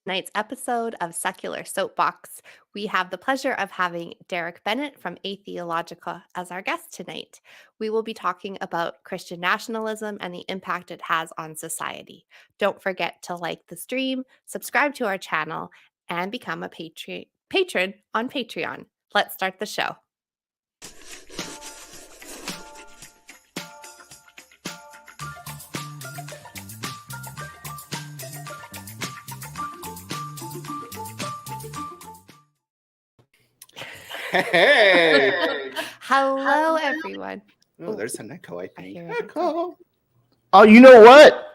Tonight's episode of Secular Soapbox. We have the pleasure of having Derreck Bennett from Atheologica as our guest tonight. We will be talking about Christian nationalism and the impact it has on society. Don't forget to like the stream, subscribe to our channel, and become a patron on Patreon. Let's start the show. Hey! Hello, everyone. Oh, there's an echo, I I think. hear it. Echo. Oh, you know what?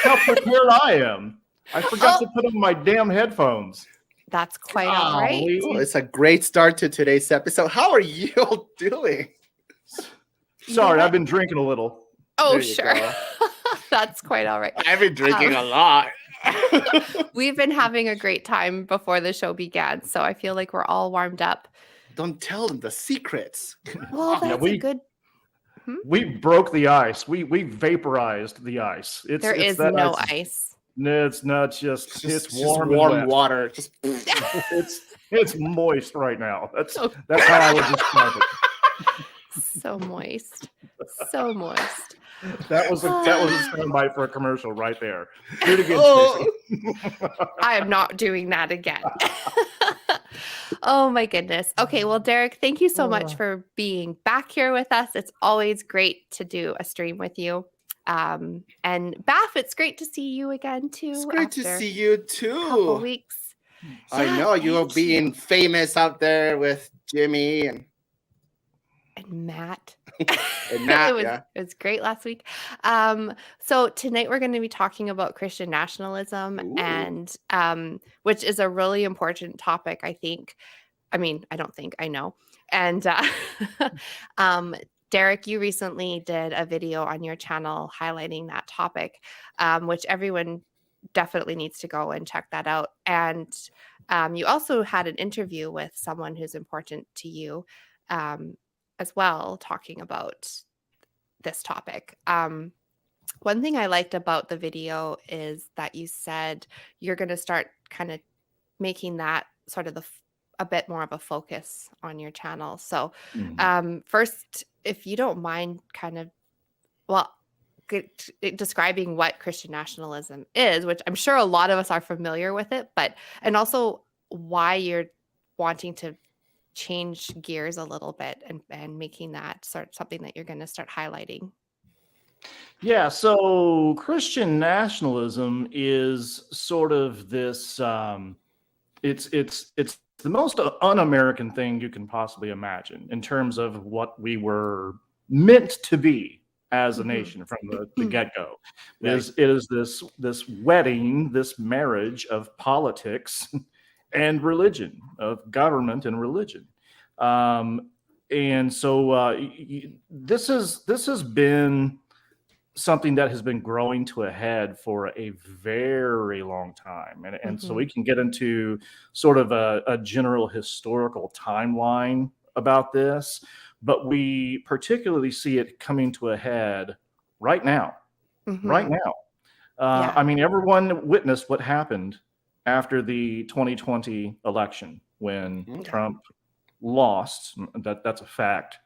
How prepared I am. I forgot to put on my damn headphones. That's quite all right. Oh, it's a great start to today's episode. How are you all doing? Sorry, I've been drinking a little. Oh, There you sure. go. That's quite all right. I've been drinking a lot. We've been having a great time before the show began, so I feel like we're all warmed up. Don't tell them the secrets. Well, that's a good. We broke the ice. We vaporized the ice. There is no ice. No, it's not just it's warm, just warm and wet. water. Just It's moist right now. That's how I would describe it. So moist. So moist. That was a soundbite for a commercial right there. Do it again, Oh. Stacey. I am not doing that again. Oh my goodness. Okay, well, Derreck, thank you so much for being back here with us. It's always great to do a stream with you. And Baph, it's great to see you again too. It's great to after see you a couple too. weeks. I Yeah, know you're thank you. being famous out there with Jimmy and Matt. Matt. It was great last week. So tonight we're going to be talking about Christian nationalism, Ooh. and which is a really important topic, I think. I mean, I don't think, I know. And Derreck, you recently did a video on your channel highlighting that topic, which everyone definitely needs to go and check that out. And you also had an interview with someone who's important to you as well, talking about this topic. One thing I liked about the video is that you said you're going to start kind of making that sort of a bit more of a focus on your channel. So first, if you don't mind kind of, describing what Christian nationalism is, which I'm sure a lot of us are familiar with it, and also why you're wanting to change gears a little bit and making that sort of something that you're going to start highlighting. Yeah, so Christian nationalism is sort of this it's the most un-American thing you can possibly imagine in terms of what we were meant to be as a nation from the get-go. Right. It is this wedding, this marriage of politics and religion, of government and religion. And so this has been something that has been growing to a head for a very long time. And so we can get into sort of a general historical timeline about this, but we particularly see it coming to a head right now. Right now. I mean, everyone witnessed what happened after the 2020 election when Trump lost. That's a fact.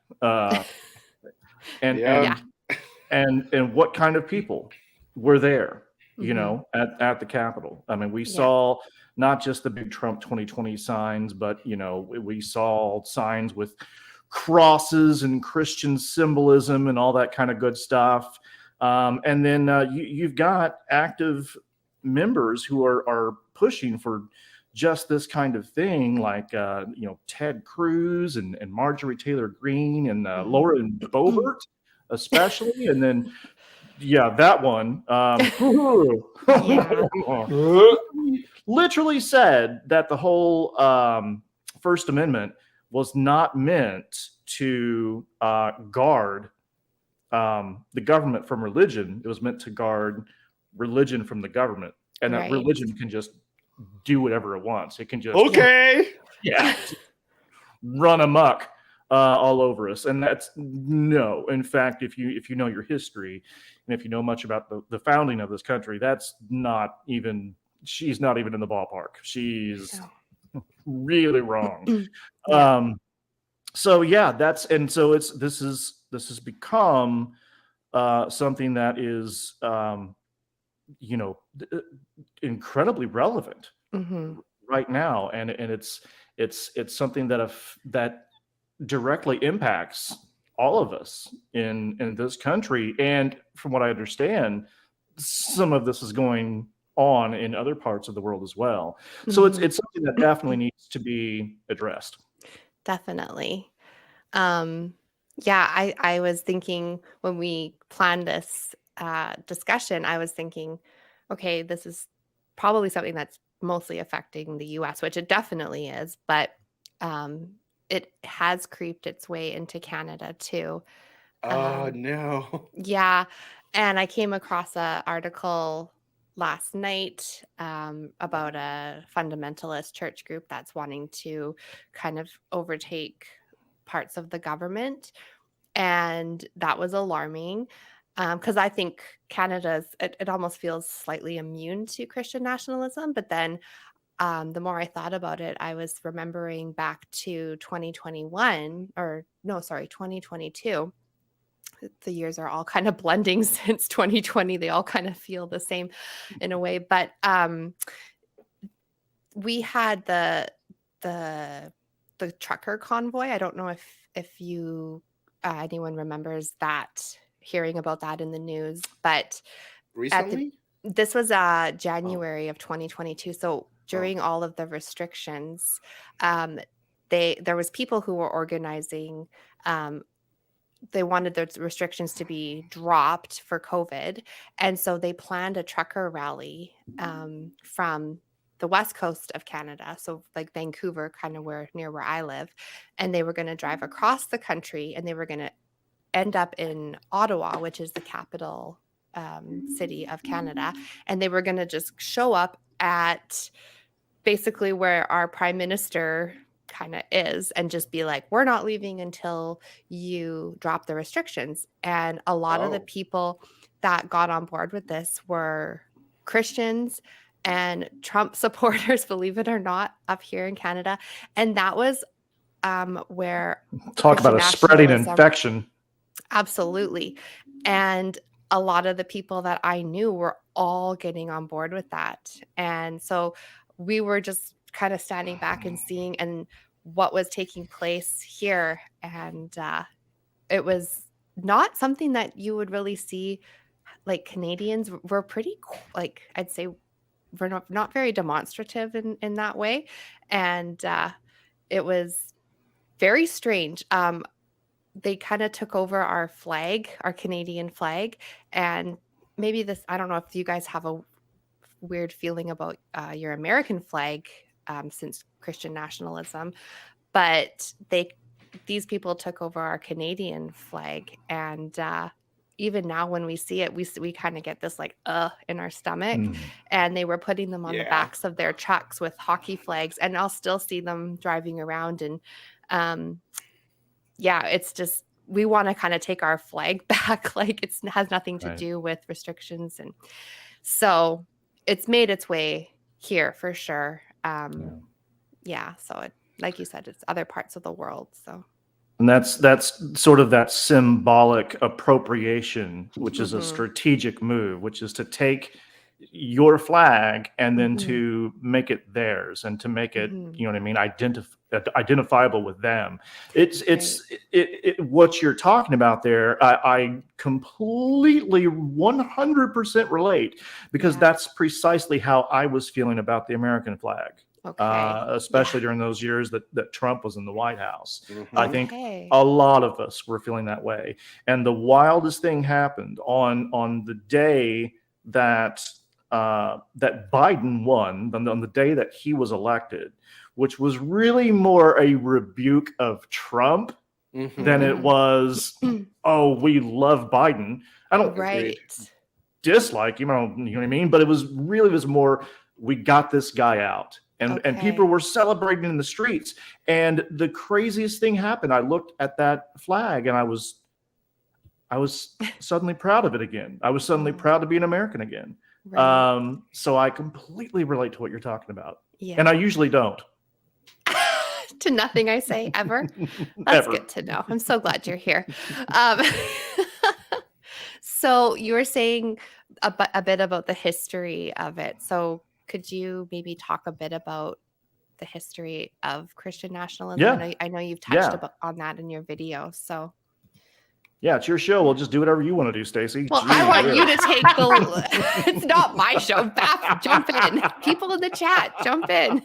And what kind of people were there, you know, at the Capitol? I mean, we saw not just the big Trump 2020 signs, but, you know, we saw signs with crosses and Christian symbolism and all that kind of good stuff. And then you've got active members who are pushing for just this kind of thing, like you know, Ted Cruz and Marjorie Taylor Greene and Lauren Boebert, especially, and then that one literally said that the whole First Amendment was not meant to guard the government from religion. It was meant to guard religion from the government, and that religion can just do whatever it wants. It can just run amok all over us. And that's no. In fact, if you know your history and if you know much about the founding of this country, that's not even she's not even in the ballpark. She's really wrong. Yeah. So yeah, this has become something that is incredibly relevant right now, and it's something that directly impacts all of us in this country, and from what I understand, some of this is going on in other parts of the world as well. So it's something that definitely needs to be addressed. Definitely. Yeah, I was thinking when we planned this discussion, I was thinking, okay, this is probably something that's mostly affecting the US, which it definitely is, but um, it has creeped its way into Canada too. Oh, Um, no. yeah, and I came across an article last night about a fundamentalist church group that's wanting to kind of overtake parts of the government. And that was alarming because I think it almost feels slightly immune to Christian nationalism. But then the more I thought about it, I was remembering back to 2021, or no, sorry, 2022. The years are all kind of blending since 2020. They all kind of feel the same in a way. But we had the trucker convoy. I don't know if you anyone remembers that, hearing about that in the news, but at the Recently? this was January of 2022. So during all of the restrictions, um, there was people who were organizing. They wanted those restrictions to be dropped for COVID, and so they planned a trucker rally from the west coast of Canada, so like Vancouver, kind of near where I live, and they were going to drive across the country, and they were going to end up in Ottawa, which is the capital city of Canada, and they were going to just show up at basically where our prime minister kind of is and just be like, we're not leaving until you drop the restrictions. And a lot of the people that got on board with this were Christians and Trump supporters, believe it or not, up here in Canada. And that was where Talk about Christian a spreading nationalism. infection. Absolutely. And a lot of the people that I knew were all getting on board with that. And so we were just kind of standing back and seeing and what was taking place here. And it was not something that you would really see. Like, Canadians were pretty, like, I'd say we're not very demonstrative in that way. And it was very strange. They kind of took over our flag, our Canadian flag. And maybe this, I don't know if you guys have a weird feeling about your American flag since Christian nationalism, but these people took over our Canadian flag. And even now when we see it, we kind of get this like in our stomach. And they were putting them on the backs of their trucks with hockey flags, and I'll still see them driving around. And it's just, we want to kind of take our flag back. Like, it has nothing to do with restrictions. And so it's made its way here for sure. So like you said, it's other parts of the world. So. And that's sort of that symbolic appropriation, which is a strategic move, which is to take your flag and then to make it theirs and to make it, you know what I mean, identifiable with them. It's what you're talking about there. I completely 100% relate, because that's precisely how I was feeling about the American flag. Especially during those years that Trump was in the White House. I think a lot of us were feeling that way. And the wildest thing happened on the day that Biden won, on the day that he was elected, which was really more a rebuke of Trump than it was, oh, we love Biden. I don't dislike him, you know what I mean? But it was more, we got this guy out. And people were celebrating in the streets. And the craziest thing happened. I looked at that flag and I was suddenly proud of it again. I was suddenly proud to be an American again. Right. So I completely relate to what you're talking about. Yeah. And I usually don't. To nothing I say ever. That's Ever. good to know. I'm so glad you're here. Um, so you were saying a bit about the history of it. So could you maybe talk a bit about the history of Christian nationalism? Yeah. I know you've touched Yeah. on that in your video. So Yeah, it's your show. We'll just do whatever you want to do, Stacey. well, I want you to take the it's not my show. Baph, jump in. People in the chat, jump in.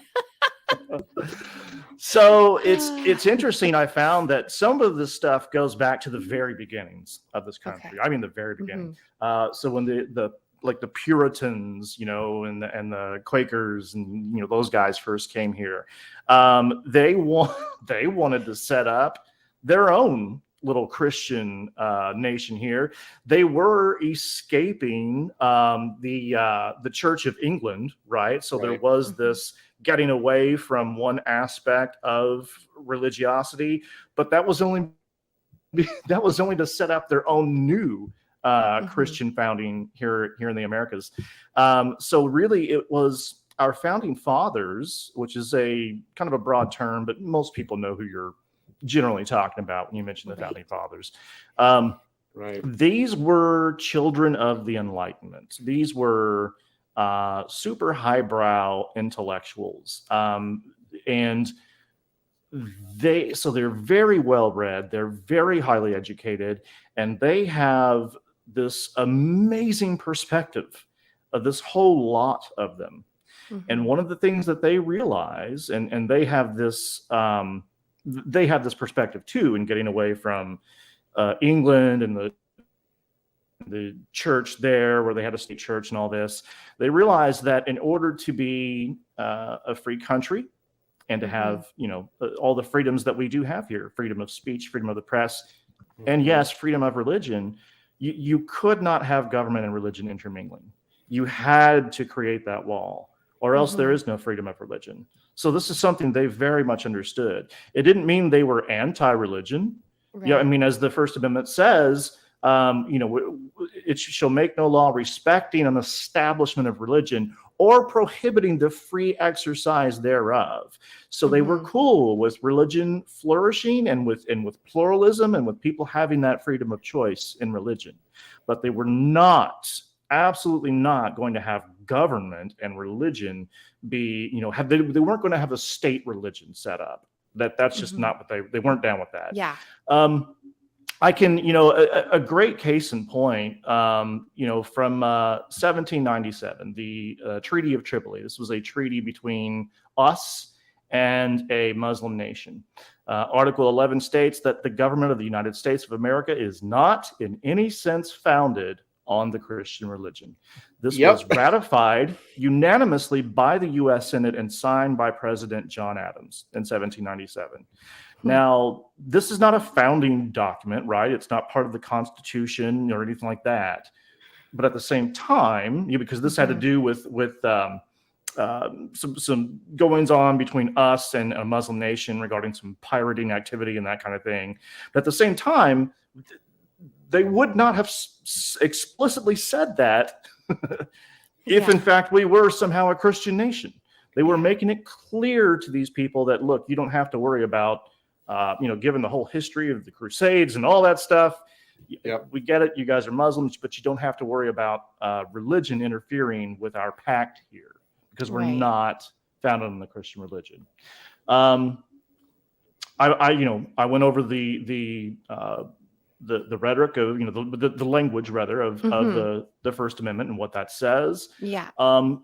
So it's interesting. I found that some of this stuff goes back to the very beginnings of this country. Okay. I mean, the very beginning. So when the like the Puritans, you know, and the Quakers, and you know, those guys first came here, they wanted to set up their own little Christian nation here. They were escaping the Church of England, right? So there was this getting away from one aspect of religiosity, but that was only to set up their own new Christian founding here in the Americas. So really, it was our founding fathers, which is a kind of a broad term, but most people know who you're generally talking about when you mention the founding fathers. These were children of the Enlightenment. These were super highbrow intellectuals, and they're very well read, they're very highly educated, and they have this amazing perspective of this whole lot of them. And one of the things that they realize, and they have this perspective too, in getting away from England and the church there, where they had a state church and all this, they realized that in order to be a free country and to have, you know, all the freedoms that we do have here, freedom of speech, freedom of the press, and yes, freedom of religion, you could not have government and religion intermingling. You had to create that wall, or else there is no freedom of religion. So this is something they very much understood. It didn't mean they were anti-religion. Yeah, I mean, as the First Amendment says, you know, it shall make no law respecting an establishment of religion or prohibiting the free exercise thereof. So they were cool with religion flourishing and with pluralism and with people having that freedom of choice in religion. But they were not, absolutely not, going to have government and religion be, you know, they weren't going to have a state religion set up. That's just not what they weren't down with that. Yeah. I can, you know, a great case in point, you know, from 1797, the Treaty of Tripoli. This was a treaty between us and a Muslim nation. Article 11 states that the government of the United States of America is not in any sense founded on the Christian religion. This was ratified unanimously by the U.S. Senate and signed by President John Adams in 1797. Now, this is not a founding document, right? It's not part of the Constitution or anything like that. But at the same time, because this had to do with some goings on between us and a Muslim nation regarding some pirating activity and that kind of thing. But at the same time, they would not have explicitly said that if, in fact, we were somehow a Christian nation. They were making it clear to these people that, look, you don't have to worry about, you know, given the whole history of the Crusades and all that stuff. We get it. You guys are Muslims, but you don't have to worry about religion interfering with our pact here, because we're not founded on the Christian religion. I went over the rhetoric of, you know, the language rather of the First Amendment and what that says.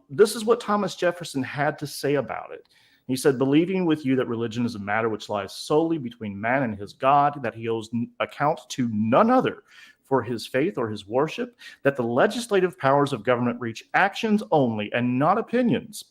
This is what Thomas Jefferson had to say about it. He said, believing with you that religion is a matter which lies solely between man and his God, that he owes account to none other for his faith or his worship, that the legislative powers of government reach actions only and not opinions.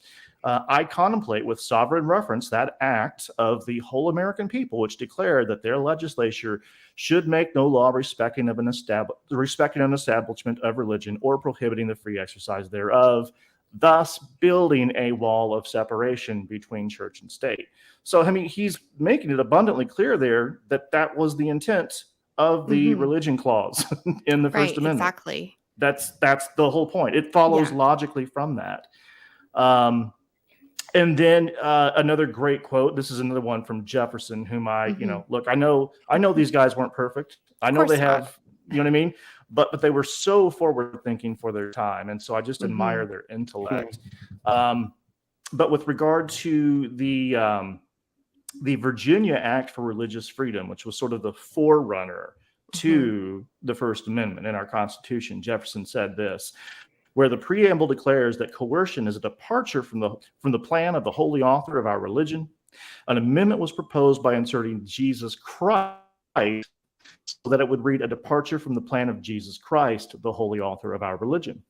I contemplate with sovereign reference that act of the whole American people, which declared that their legislature should make no law respecting an establishment of religion or prohibiting the free exercise thereof, thus building a wall of separation between church and state. So, I mean, he's making it abundantly clear there that was the intent of the religion clause in the First Amendment. Exactly. That's the whole point. It follows logically from that. And then another great quote. This is another one from Jefferson, whom I, look, I know these guys weren't perfect. I know they have, you know what I mean? But they were so forward thinking for their time. And so I just admire their intellect. But with regard to the Virginia Act for Religious Freedom, which was sort of the forerunner to the First Amendment in our Constitution, Jefferson said this, where the preamble declares that coercion is a departure from the plan of the holy author of our religion. An amendment was proposed by inserting Jesus Christ so that it would read a departure from the plan of Jesus Christ, the holy author of our religion.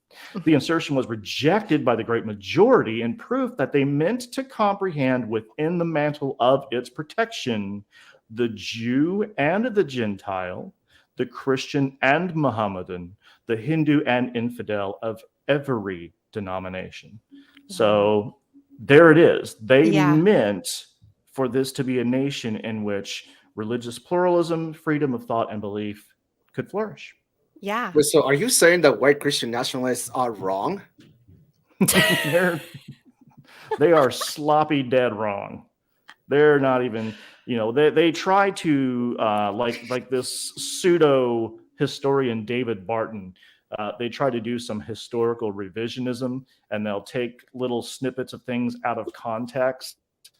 The insertion was rejected by the great majority in proof that they meant to comprehend within the mantle of its protection the Jew and the Gentile, the Christian and Mohammedan, the Hindu and infidel of every denomination. So there it is. They meant for this to be a nation in which religious pluralism, freedom of thought and belief could flourish. Yeah. So are you saying that white Christian nationalists are wrong? They are sloppy dead wrong. They're not even, they try to, like this pseudo historian David Barton, they try to do some historical revisionism, and they'll take little snippets of things out of context.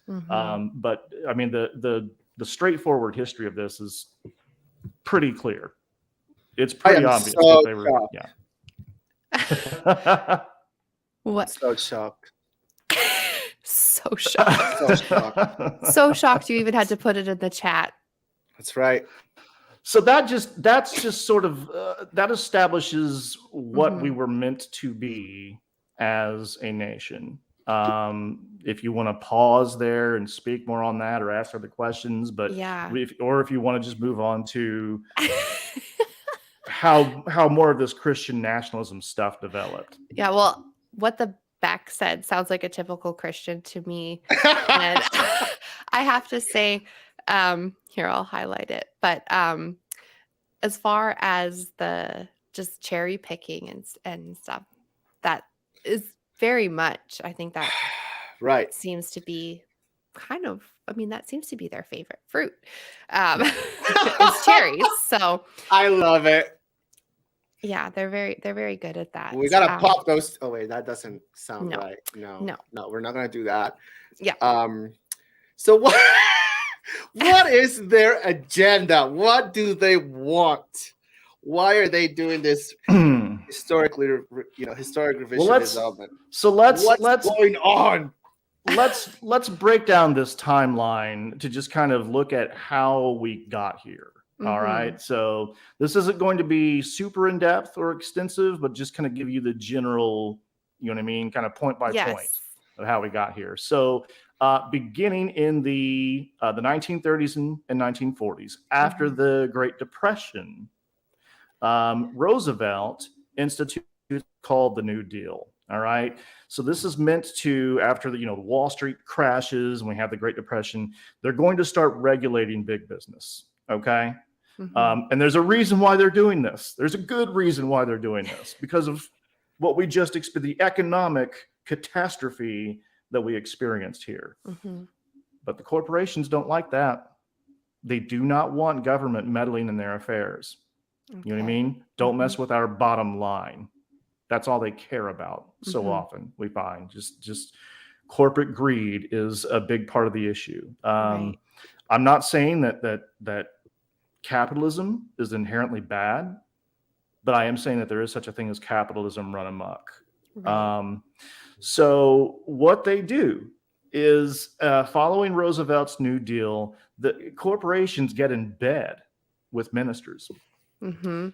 But I mean, the straightforward history of this is pretty clear. It's pretty obvious that they were, What? So shocked. So shocked. So shocked you even had to put it in the chat. That's right. So that's just sort of that establishes what we were meant to be as a nation. If you want to pause there and speak more on that or ask other questions, but if you want to just move on to how more of this Christian nationalism stuff developed. Yeah, well, what the Beck said sounds like a typical Christian to me. And I have to say, here, I'll highlight it. But as far as the just cherry picking and stuff, that is very much, I think that seems to be that seems to be their favorite fruit. It's cherries. So I love it. Yeah, they're very good at that. We gotta pop those. Oh wait, that doesn't sound right. No, we're not gonna do that. Yeah. So what? What is their agenda? What do they want? Why are they doing this historic revisionism? What's going on? Let's break down this timeline to just kind of look at how we got here. All right. So this isn't going to be super in depth or extensive, but just kind of give you the general, kind of point by point of how we got here. So beginning in the 1930s and 1940s, after the Great Depression, Roosevelt instituted called the New Deal. All right. So this is meant to, after the Wall Street crashes and we have the Great Depression, they're going to start regulating big business. Okay. And there's a reason why they're doing this. There's a good reason why they're doing this, because of what we just experienced, the economic catastrophe that we experienced here. But the corporations don't like that. They do not want government meddling in their affairs. You know what I mean? Don't mess with our bottom line. That's all they care about. So often we find just corporate greed is a big part of the issue. I'm not saying that capitalism is inherently bad, but I am saying that there is such a thing as capitalism run amok. So what they do is, following Roosevelt's New Deal, the corporations get in bed with ministers. Because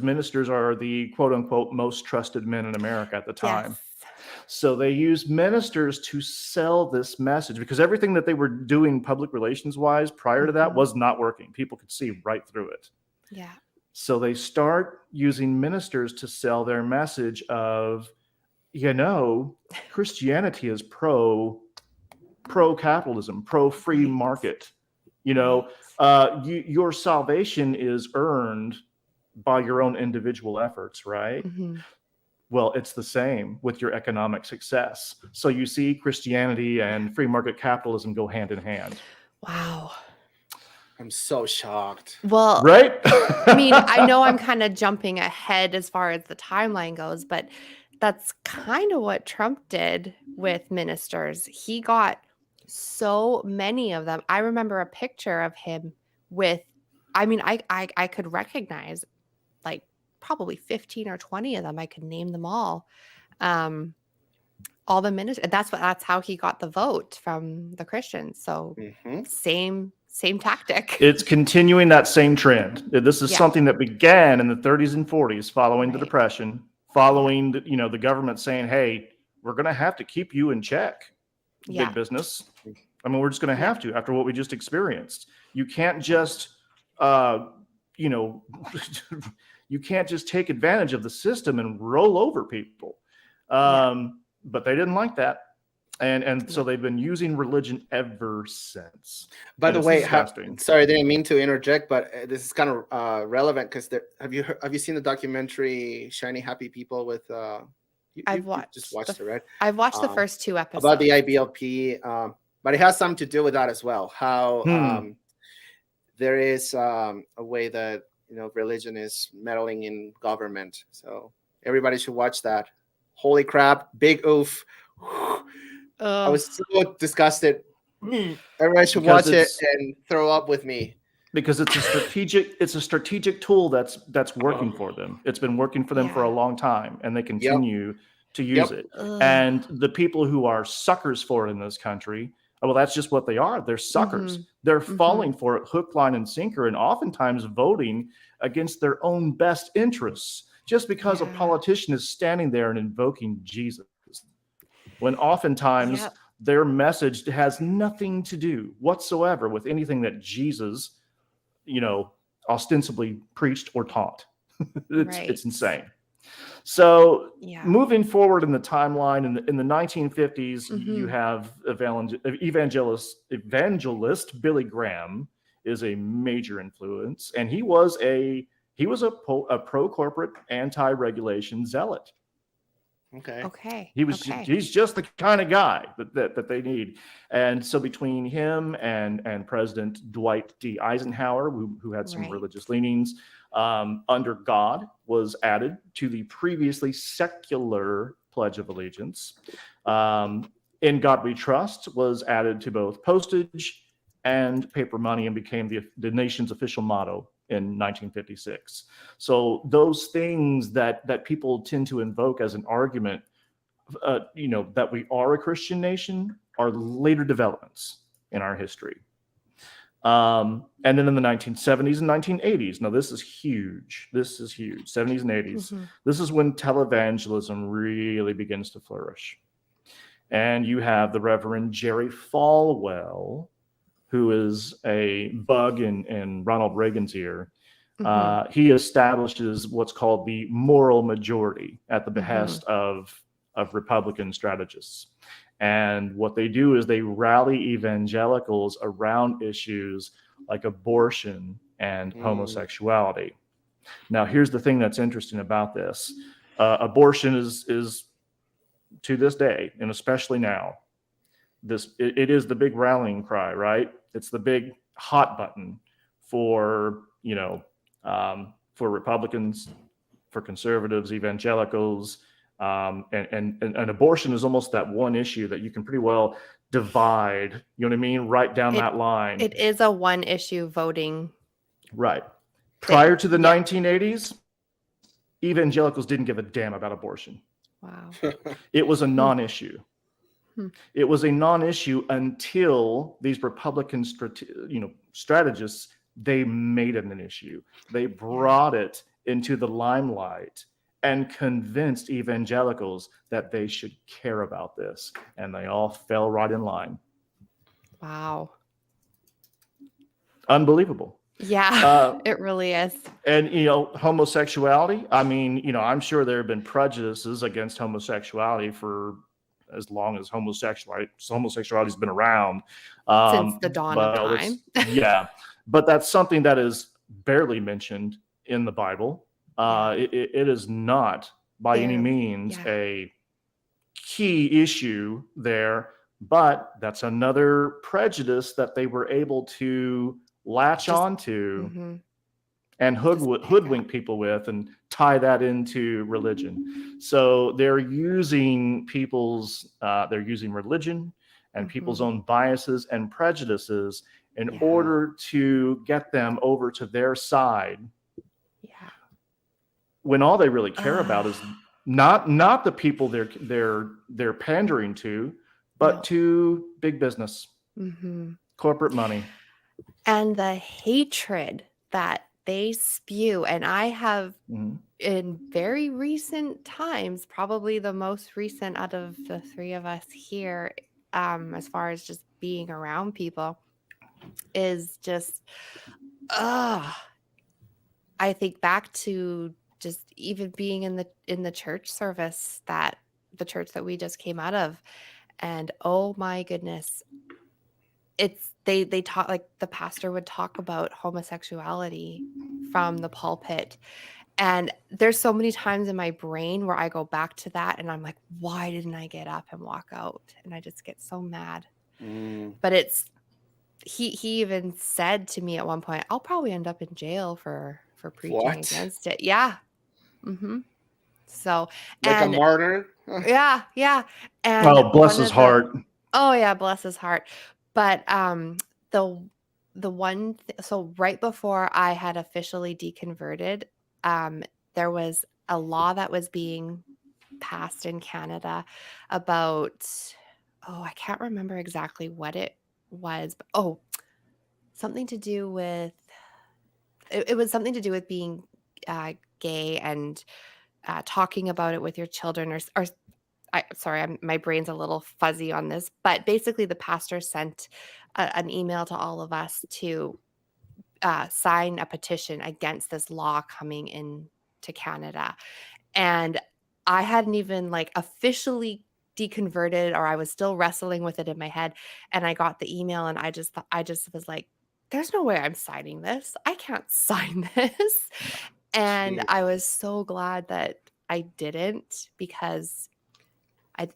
ministers are the quote unquote most trusted men in America at the time. So they use ministers to sell this message, because everything that they were doing public relations wise prior to that was not working. People could see right through it. So they start using ministers to sell their message of, Christianity is pro capitalism, pro free market. Your salvation is earned by your own individual efforts, right? Mm-hmm. Well, it's the same with your economic success. So you see Christianity and free market capitalism go hand in hand. Wow. I'm so shocked. Well, Right? I mean, I know I'm kind of jumping ahead as far as the timeline goes, but that's kind of what Trump did with ministers. He got so many of them. I remember a picture of him with, I mean, I could recognize like probably 15 or 20 of them. I could name them all. All the ministers. That's how he got the vote from the Christians. So Mhm. same tactic. It's continuing that same trend. This is Yeah. something that began in the 30s and 40s, following the Right. Depression, following the government saying, "Hey, we're going to have to keep you in check, Yeah. big business. I mean, we're just going to Yeah. have to after what we just experienced. You can't just, you can't just take advantage of the system and roll over people." But they didn't like that. And so they've been using religion ever since. By And the it's way, disgusting. sorry, I didn't mean to interject, but this is kind of relevant because have you seen the documentary "Shiny Happy People" with you just watched it, right? I've watched the first 2 episodes about the IBLP, but it has something to do with that as well. How there is a way that religion is meddling in government. So everybody should watch that. Holy crap! Big oof. I was so disgusted. Everybody should watch it and throw up with me. Because it's a strategic tool that's working for them. It's been working for them for a long time, and they continue to use it. And the people who are suckers for it in this country, well, that's just what they are. They're suckers. They're falling for it hook, line, and sinker, and oftentimes voting against their own best interests just because a politician is standing there and invoking Jesus. When oftentimes their message has nothing to do whatsoever with anything that Jesus, ostensibly preached or taught. It's insane. So moving forward in the timeline, in the 1950s, you have evangelist Billy Graham is a major influence, and he was a pro-corporate, anti-regulation zealot. Okay. He's just the kind of guy that they need. And so between him and President Dwight D. Eisenhower, who had some religious leanings, Under God was added to the previously secular Pledge of Allegiance. In God We Trust was added to both postage and paper money and became the nation's official motto in 1956. So those things that people tend to invoke as an argument, that we are a Christian nation, are later developments in our history. And then in the 1970s and 1980s, now this is huge. 70s and 80s. This is when televangelism really begins to flourish. And you have the Reverend Jerry Falwell, who is a bug in Ronald Reagan's ear. He establishes what's called the moral majority at the behest of Republican strategists. And what they do is they rally evangelicals around issues like abortion and homosexuality. Now, here's the thing that's interesting about this. Abortion is to this day, and especially now, it is the big rallying cry, right? It's the big hot button for Republicans, for conservatives, evangelicals, and abortion is almost that one issue that you can pretty well divide, you know what I mean? Right down that line. It is a one issue voting. Right. Prior to the 1980s, evangelicals didn't give a damn about abortion. Wow. It was a non-issue. It was a non-issue until these Republican strategists, they made it an issue. They brought it into the limelight and convinced evangelicals that they should care about this. And they all fell right in line. Wow. Unbelievable. Yeah, it really is. And, homosexuality, I mean, I'm sure there have been prejudices against homosexuality for as long as homosexuality's been around. Since the dawn of time. But that's something that is barely mentioned in the Bible. Yeah. It is not by any There- means yeah. a key issue there, but that's another prejudice that they were able to latch Just- onto Mhm. and Just pick hoodwink up. people with and tie that into religion. So they're using they're using religion and people's Mhm. own biases and prejudices in Yeah. order to get them over to their side, Yeah. when all they really care about is not the people they're pandering to, but No. to big business, Mhm. corporate money. And the hatred that they spew, and I have Mhm. in very recent times, probably the most recent out of the three of us here, as far as just being around people, is just I think back to just even being in the church service, that the church that we just came out of, and oh my goodness, it's they talk, like the pastor would talk about homosexuality from the pulpit. And there's so many times in my brain where I go back to that and I'm like, why didn't I get up and walk out? And I just get so mad. But it's he even said to me at one point, I'll probably end up in jail for preaching What? against it. Yeah. Mm-hmm. So, Like a and martyr? yeah, yeah. And Oh, bless one his of the heart. oh yeah, bless his heart. But the so right before I had officially deconverted, there was a law that was being passed in Canada about, oh, I can't remember exactly what it was, but something to do with it was something to do with being gay and talking about it with your children, or sorry, my brain's a little fuzzy on this, but basically the pastor sent an email to all of us to sign a petition against this law coming in to Canada. And I hadn't even like officially deconverted, or I was still wrestling with it in my head. And I got the email and I just was like, there's no way I'm signing this. I can't sign this. And Jeez. I was so glad that I didn't, because I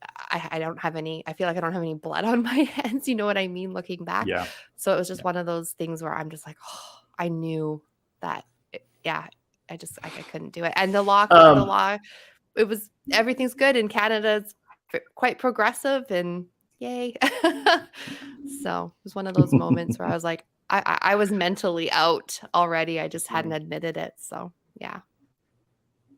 don't have any, I feel like I don't have any blood on my hands. You know what I mean? Looking back. Yeah. So it was just one of those things where I'm just like, oh, I knew that. I couldn't do it. And the law, everything's good in Canada. It's quite progressive and yay. So it was one of those moments where I was like, I was mentally out already. I just hadn't admitted it. So yeah.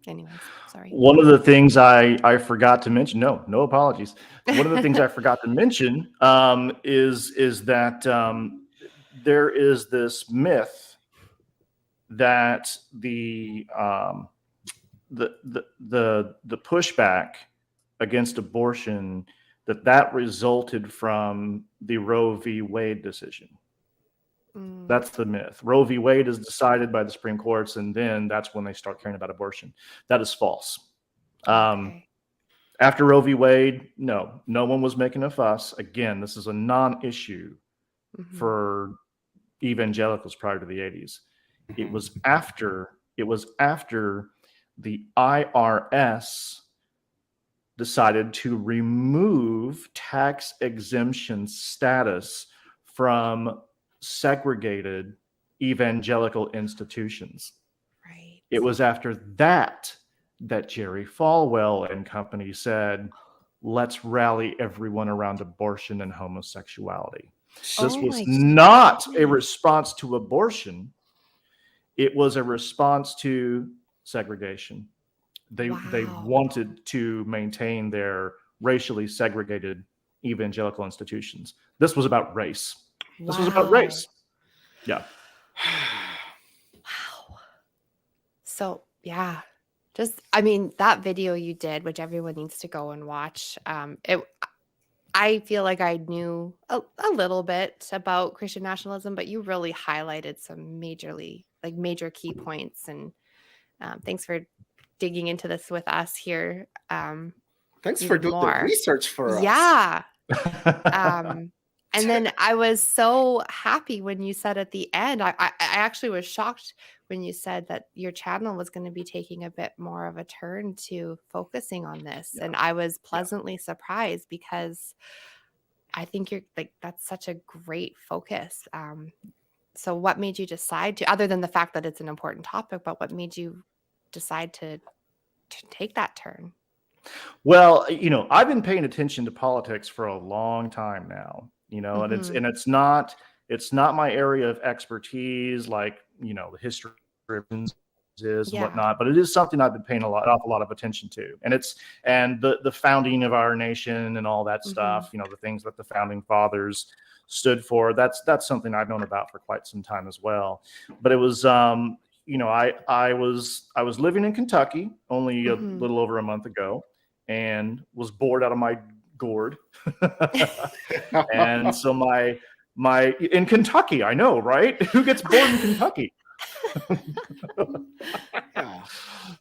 Anyways, sorry. One of the things I forgot to mention, no apologies. One of the things I forgot to mention is that there is this myth that the pushback against abortion, that resulted from the Roe v. Wade decision. That's the myth. Roe v. Wade is decided by the Supreme Courts, and then that's when they start caring about abortion. That is false. Okay. After Roe v. Wade, no one was making a fuss. Again, this is a non-issue for evangelicals prior to the 80s. It was after the IRS decided to remove tax exemption status from segregated evangelical institutions. Right. It was after that Jerry Falwell and company said, let's rally everyone around abortion and homosexuality. This was not a response to abortion. It was a response to segregation. They wanted to maintain their racially segregated evangelical institutions. This was about race. This was about race. Yeah. Wow. So yeah, just, I mean, that video you did, which everyone needs to go and watch. I feel like I knew a little bit about Christian nationalism, but you really highlighted some major key points. And thanks for digging into this with us here. Thanks for doing the research for us. Yeah. And then I was so happy when you said at the end, I actually was shocked when you said that your channel was going to be taking a bit more of a turn to focusing on this. Yeah. And I was pleasantly surprised because I think you're like, that's such a great focus. So what made you decide to, other than the fact that it's an important topic, but what made you decide to take that turn? Well, I've been paying attention to politics for a long time now, and it's not my area of expertise, like, the history is and Yeah. whatnot, but it is something I've been paying awful lot of attention to. And the founding of our nation and all that stuff, the things that the founding fathers stood for, that's something I've known about for quite some time as well. But it was, I was living in Kentucky only a little over a month ago, and was bored out of my gourd. And so my in Kentucky, I know, right? Who gets bored in Kentucky? Yeah.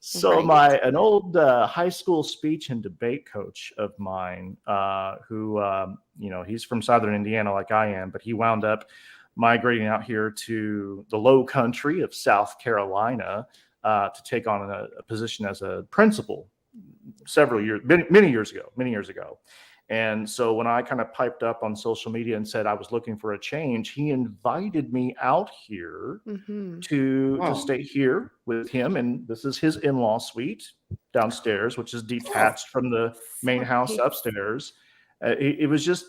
So Right. an old high school speech and debate coach of mine, who he's from Southern Indiana like I am, but he wound up migrating out here to the low country of South Carolina to take on a position as a principal many years ago. And so when I kind of piped up on social media and said I was looking for a change, he invited me out here to stay here with him. And this is his in-law suite downstairs, which is detached from the main house upstairs. It was just,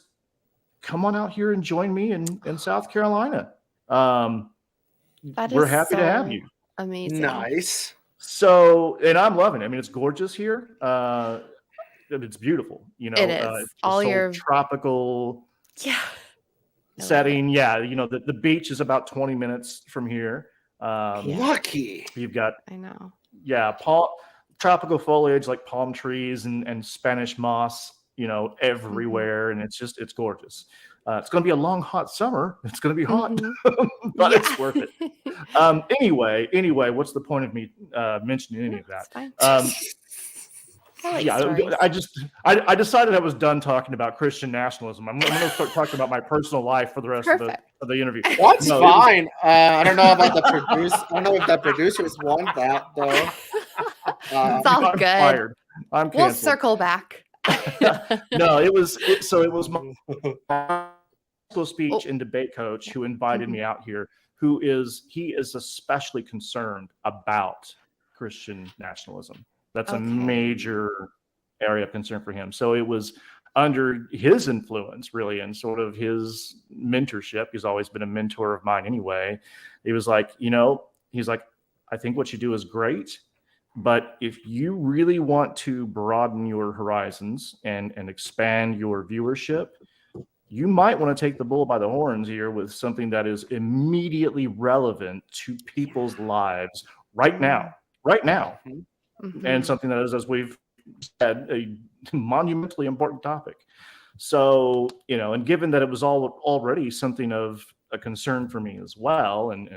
come on out here and join me in South Carolina. We're happy to have you. Amazing. Nice. So, and I'm loving it. I mean, it's gorgeous here. It's beautiful. It is. It's All so your tropical setting. Yeah, the beach is about 20 minutes from here. Lucky. You've got, I know. Yeah, tropical foliage like palm trees and Spanish moss, everywhere, and it's gorgeous. It's going to be a long, hot summer. It's going to be hot, but it's worth it. Anyway, what's the point of me mentioning any of that? I decided I was done talking about Christian nationalism. I'm going to start talking about my personal life for the rest of the interview. That's fine. I don't know about the producer. I don't know if the producers want that though. It's all good. Fired. I'm canceled. We'll circle back. No, it was my school speech and debate coach who invited me out here. He is especially concerned about Christian nationalism. That's a major area of concern for him. So it was under his influence, really, and sort of his mentorship. He's always been a mentor of mine anyway. He was like, he's like, I think what you do is great, but if you really want to broaden your horizons and expand your viewership, you might want to take the bull by the horns here with something that is immediately relevant to people's lives right now. And something that is, as we've said, a monumentally important topic. So, and given that it was already something of a concern for me as well, and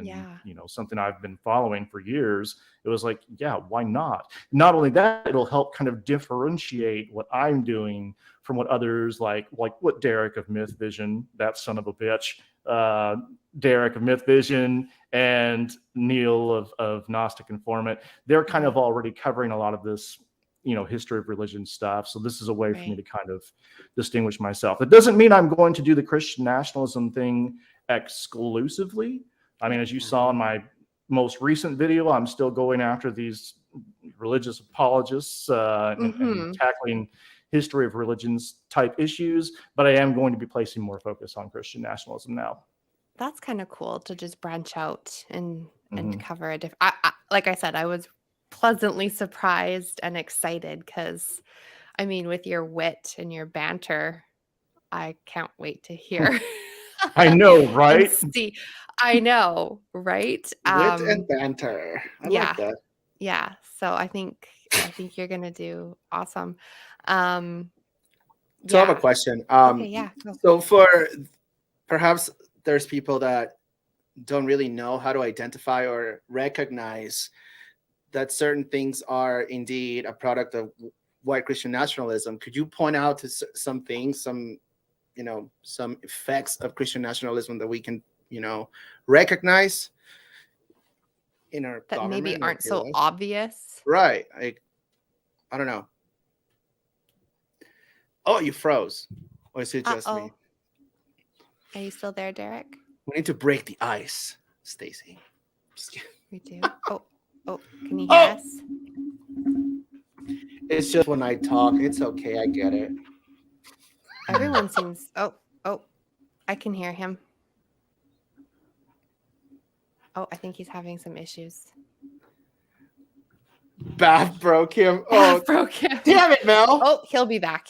something I've been following for years, it was like, yeah, why not? Not only that, it'll help kind of differentiate what I'm doing from what others like what Derreck of Myth Vision, that son of a bitch, Derreck of Myth Vision, and Neil of Gnostic Informant, they're kind of already covering a lot of this, history of religion stuff. So this is a way for me to kind of distinguish myself. It doesn't mean I'm going to do the Christian nationalism thing exclusively. I mean, as you saw in my most recent video, I'm still going after these religious apologists and tackling history of religions type issues, but I am going to be placing more focus on Christian nationalism now. That's kind of cool to just branch out and cover a different. Like I said, I was pleasantly surprised and excited because, I mean, with your wit and your banter, I can't wait to hear. I know, right? See, I know, right? Wit and banter. I like that. Yeah. So I think you're gonna do awesome. So I have a question. So for perhaps there's people that don't really know how to identify or recognize that certain things are indeed a product of white Christian nationalism. Could you point out to some things, some effects of Christian nationalism that we can, recognize? in our that government. maybe or aren't so ideology. obvious. Right. I don't know. Oh, you froze. Or is it just me? Uh-oh. Are you still there, Derek? We need to break the ice, Stacy. Just kidding. We do. Oh, can you hear us? It's just when I talk. It's okay. I get it. Everyone seems. Oh, I can hear him. Oh, I think he's having some issues. Bath broke him. Oh, Broke him. damn it, Mel. Oh, he'll be back.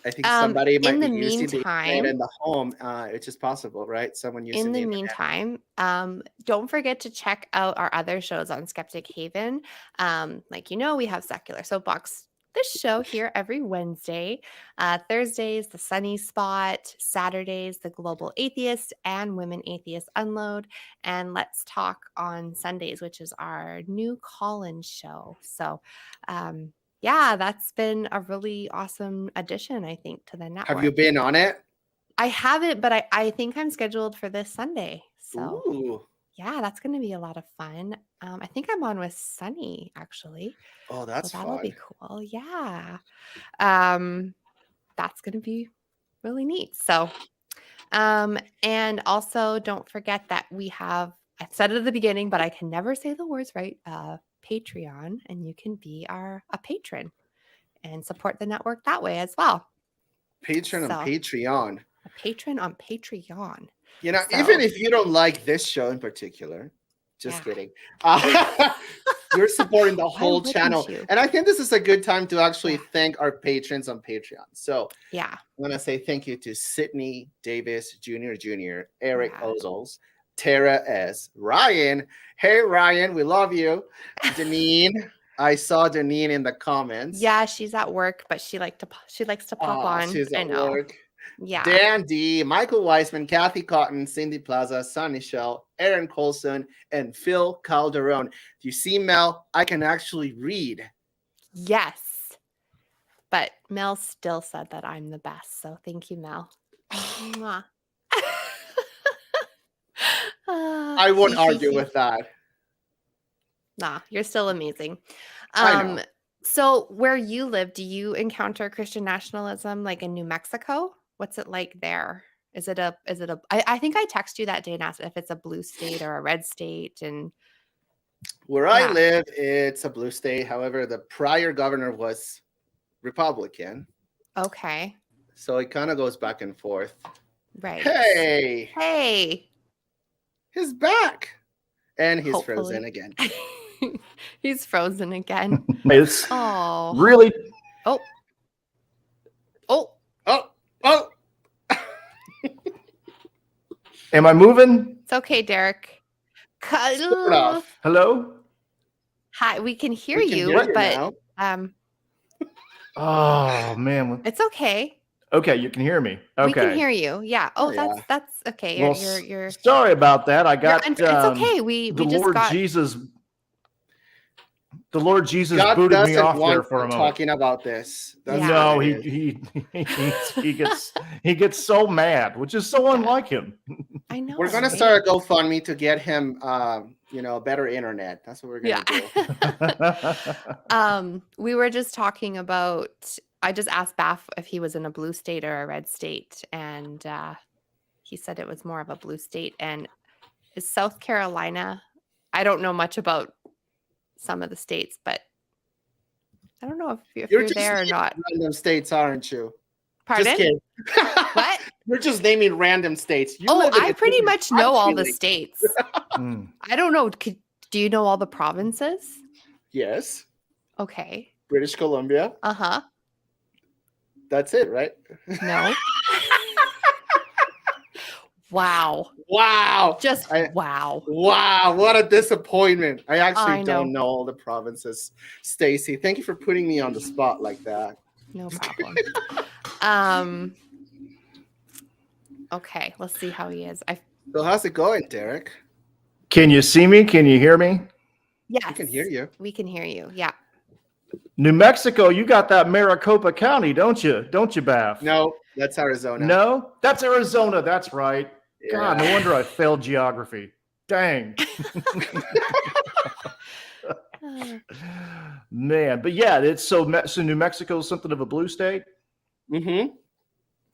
I think somebody might in the be using the meantime- internet in the home. It's just possible, right? Someone using In the internet. meantime, don't forget to check out our other shows on Skeptic Haven. Like we have Secular Soapbox, this show here every Wednesday, Thursdays, The Sunny Spot, Saturdays, The Global Atheist and Women Atheists Unload, and Let's Talk on Sundays, which is our new call-in show. So, yeah, that's been a really awesome addition, I think, to the network. Have you been on it? I haven't, but I think I'm scheduled for this Sunday. So Ooh. yeah, that's going to be a lot of fun. I think I'm on with Sunny actually. Oh, that's So that'll fun. be cool. Yeah. That's going to be really neat. So, and also don't forget that we have, I said it at the beginning, but I can never say the words right. Patreon, and you can be a patron and support the network that way as well. Patron on So- Patreon. A patron on Patreon. So, So- even if you don't like this show in particular, just Yeah. kidding. You're supporting the whole wouldn't channel. you? And I think this is a good time to actually Yeah. thank our patrons on Patreon. So Yeah. I'm going to say thank you to Sydney Davis Jr., Eric Yeah. Ozels, Tara S., Ryan. Hey, Ryan, we love you. Deneen. I saw Deneen in the comments. Yeah, she's at work, but she likes to pop on. She's I at know. work. Yeah. Dan D, Michael Weisman, Kathy Cotton, Cindy Plaza, Sunny Shell, Aaron Colson, and Phil Calderon. Do you see, Mel? I can actually read. Yes. But Mel still said that I'm the best. So thank you, Mel. Mwah. I won't argue with that. Nah, you're still amazing. I know. So where you live, do you encounter Christian nationalism like in New Mexico? What's it like there? I think I texted you that day and asked if it's a blue state or a red state. And Where I Yeah. live, it's a blue state. However, the prior governor was Republican. okay. So it kind of goes back and forth. Right. Hey, he's back. And he's Hopefully. frozen again. He's frozen again. It's Oh. really Oh. Oh, Am I moving? It's okay, Derek. sort of. Hello? Hi, we can hear We can you, hear you but now. Oh man. it's okay. Okay, you can hear me. Okay. We can hear you. Yeah. Oh, Oh, yeah. that's okay. Well, You're sorry about that. I got it's okay. We the just Lord got Jesus. The Lord Jesus God booted me doesn't off want there for a moment. talking about this. That's Yeah. No, what it is. he gets so mad, which is so unlike him. I know. We're gonna right? start a GoFundMe to get him, better internet. That's what we're gonna do. We were just talking about. I just asked Baph if he was in a blue state or a red state, and he said it was more of a blue state. And is South Carolina? I don't know much about some of the states, but I don't know if you're just there or naming not. Random states, aren't you? Pardon? Just kidding. What? You're just naming random states. You Oh, live in I a pretty different much know all the country. states. Mm. I don't know. Do you know all the provinces? Yes, Okay. British Columbia. Uh-huh. That's it, right? No. Wow. Wow. Just I- wow. Wow, what a disappointment. I actually I know. don't know all the provinces. Stacy, thank you for putting me on the spot like that. No problem. Okay, let's see how he is. So how's it going, Derek? Can you see me? Can you hear me? Yes. I can hear you. We can hear you. Yeah. New Mexico, you got that Maricopa County, don't you? Don't you, Bath? No, that's Arizona. No? That's Arizona. That's right. God, no Yeah. wonder I failed geography. Dang. Man, but yeah, it's so New Mexico is something of a blue state. Mm-hmm.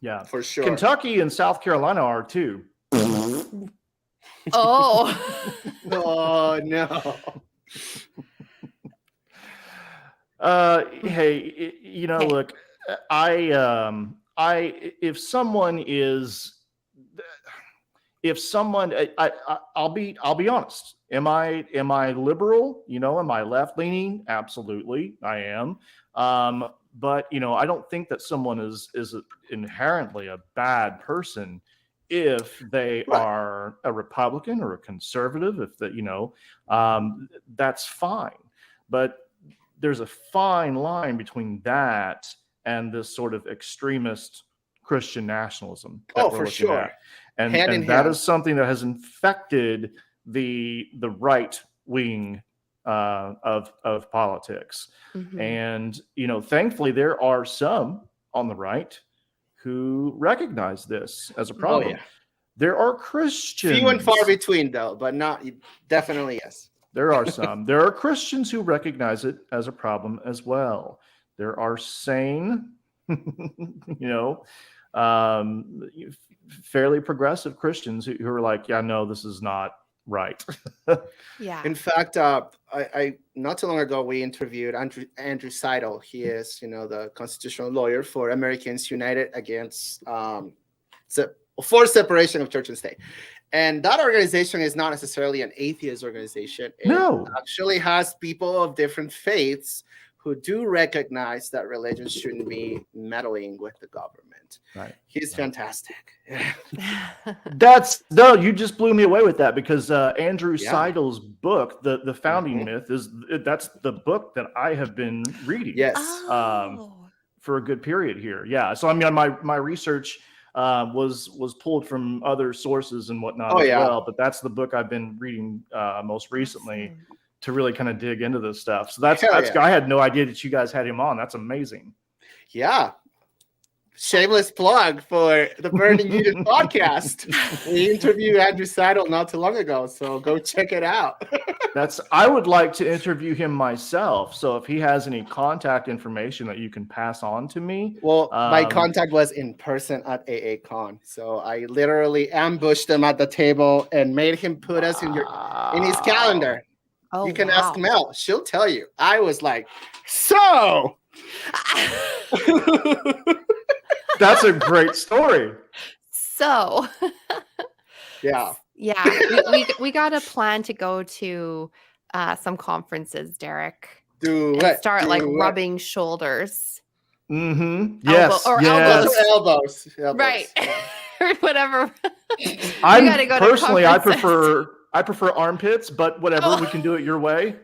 Yeah, For sure. Kentucky and South Carolina are too. Oh. Oh no. Hey, you know, look, if someone, I'll be honest. Am I liberal? You know, am I left leaning? Absolutely, I am. But you know, I don't think that someone is inherently a bad person if they are a Republican or a conservative. If that, you know, that's fine. But there's a fine line between that and this sort of extremist Christian nationalism that we're looking at. And that is something that has infected the right wing of politics. Mm-hmm. And, you know, thankfully there are some on the right who recognize this as a problem. Oh, yeah. There are Christians. Few and far between, though, but not definitely, yes. There are some. There are Christians who recognize it as a problem as well. There are sane, you know, fairly progressive Christians who are like, yeah, no, this is not right. Yeah. In fact, I not too long ago we interviewed Andrew Seidel. He is, you know, the constitutional lawyer for Americans United Against for Separation of Church and State. And that organization is not necessarily an atheist organization. It actually has people of different faiths who do recognize that religion shouldn't be meddling with the government. Right. He's fantastic. You just blew me away with that, because Andrew Seidel's book, The Founding Myth, that's the book that I have been reading. Yes. For a good period here. Yeah. So I mean, my research was pulled from other sources and whatnot well, but that's the book I've been reading most recently to really kind of dig into this stuff. So that's I had no idea that you guys had him on. That's amazing. Yeah. Shameless plug for the Burning Eden podcast. We interviewed Andrew Seidel not too long ago, so go check it out. I would like to interview him myself. So if he has any contact information that you can pass on to me. Well, my contact was in person at AACon. So I literally ambushed him at the table and made him put us in his calendar. Oh, you can ask Mel. She'll tell you. I was like, so. That's a great story. So. Yeah. Yeah, we got a plan to go to some conferences, Derek. Start rubbing shoulders. Mm-hmm. Yes. Elbows. Right. Or whatever. I prefer armpits, but whatever, we can do it your way.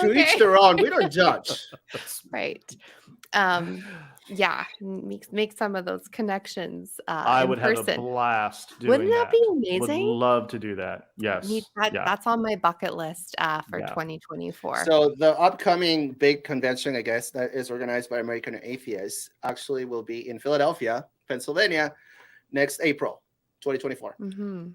To each their own. We don't judge. Right. Yeah, make some of those connections. I would have a blast doing Wouldn't that be amazing? Would love to do that. Yes. That's on my bucket list for 2024. So the upcoming big convention, I guess, that is organized by American Atheists actually will be in Philadelphia, Pennsylvania, next April 2024. Mm-hmm.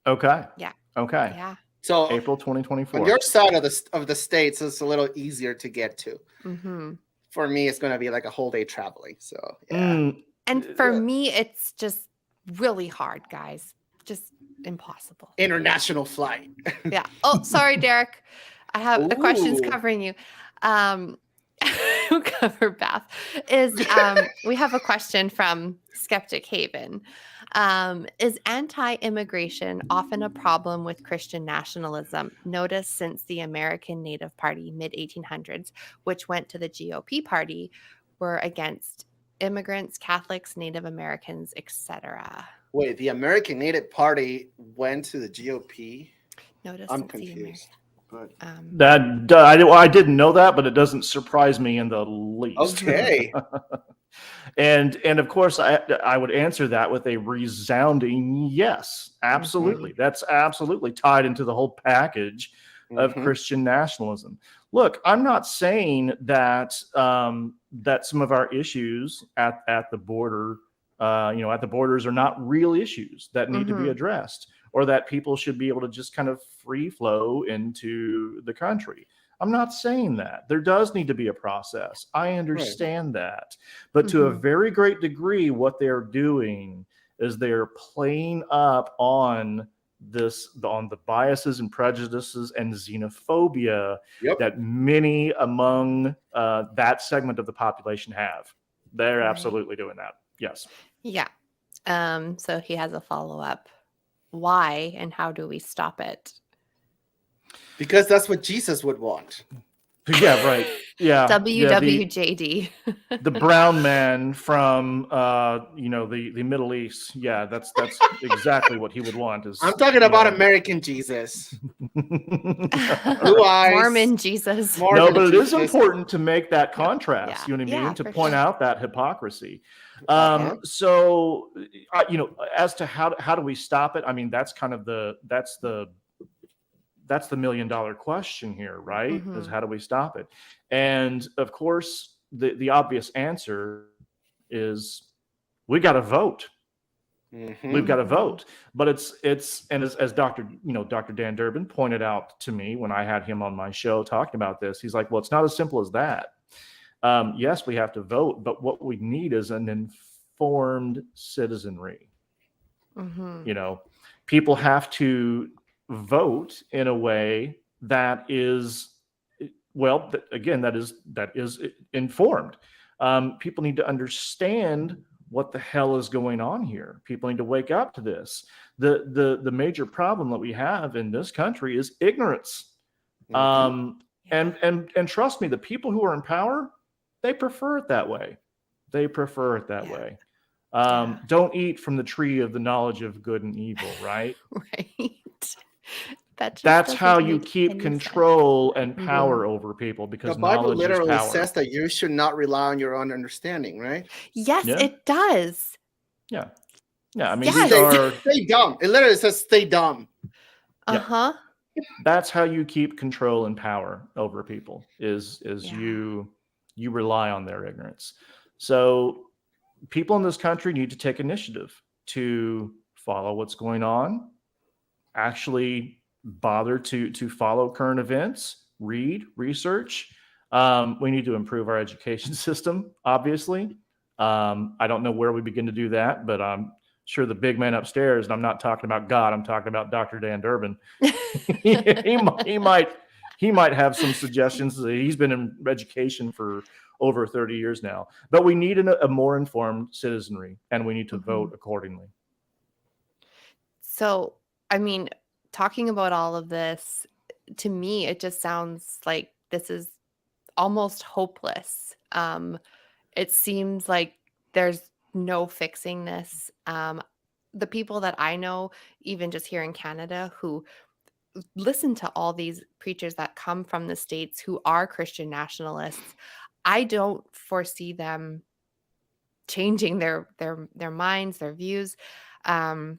Okay. Yeah. Okay. Yeah. So April 2024. On your side of the states, it's a little easier to get to. Mm-hmm. For me, it's going to be like a whole day traveling. So, yeah. And for me, it's just really hard, guys. Just impossible. International flight. Yeah. Oh, sorry, Derek. I have the questions covering you. Who cover Beth we have a question from Skeptic Haven. Is anti-immigration often a problem with Christian nationalism? Notice since the American Native Party mid-1800s, which went to the GOP party, were against immigrants, Catholics, Native Americans, etc. Wait, the American Native Party went to the GOP? Notice I'm confused. I didn't know that, but it doesn't surprise me in the least. Okay. And of course, I would answer that with a resounding yes. Absolutely. Mm-hmm. That's absolutely tied into the whole package of Christian nationalism. Look, I'm not saying that that some of our issues at the border, at the borders are not real issues that need to be addressed. or that people should be able to just kind of free flow into the country. I'm not saying that. There does need to be a process. I understand that. But to a very great degree, what they're doing is they're playing up on the biases and prejudices and xenophobia that many among that segment of the population have. They're absolutely doing that. Yes. Yeah. So he has a follow-up. Why and how do we stop it? Because that's what Jesus would want. Yeah, right. Yeah. WWJD. The brown man from the Middle East. Yeah, that's exactly what he would want. I'm talking about American Jesus. Blue eyes. Mormon Jesus. No, but it is important to make that contrast. You know what I mean? Yeah, To point out that hypocrisy. So as to how do we stop it? I mean, that's kind of that's the $1 million question here, right? Is how do we stop it? And of course, the obvious answer is we got to vote. We've got to vote. But it's and as Dr. Dan Durbin pointed out to me when I had him on my show talking about this, he's like, well, it's not as simple as that. Yes, we have to vote, but what we need is an informed citizenry. People have to vote in a way that is, well, that is informed. People need to understand what the hell is going on here. People need to wake up to this. The major problem that we have in this country is ignorance. And trust me, the people who are in power, they prefer it that way. Way. Don't eat from the tree of the knowledge of good and evil, right? Right. That's how you keep control and power over people, because the Bible knowledge literally is power. says that you should not rely on your own understanding, right? Yes, it does. Yeah. I mean, stay dumb. It literally says stay dumb. That's how you keep control and power over people. Is you rely on their ignorance. So people in this country need to take initiative to follow what's going on, actually bother to follow current events, read, research. We need to improve our education system, obviously. I don't know where we begin to do that, but I'm sure the big man upstairs, and I'm not talking about God, I'm talking about Dr. Dan Durbin. he might have some suggestions. He's been in education for over 30 years now. But we need a more informed citizenry, and we need to vote accordingly. So, I mean, talking about all of this, to me, it just sounds like this is almost hopeless. It seems like there's no fixing this. The people that I know, even just here in Canada, who listen to all these preachers that come from the States who are Christian nationalists, I don't foresee them changing their minds, their views. Do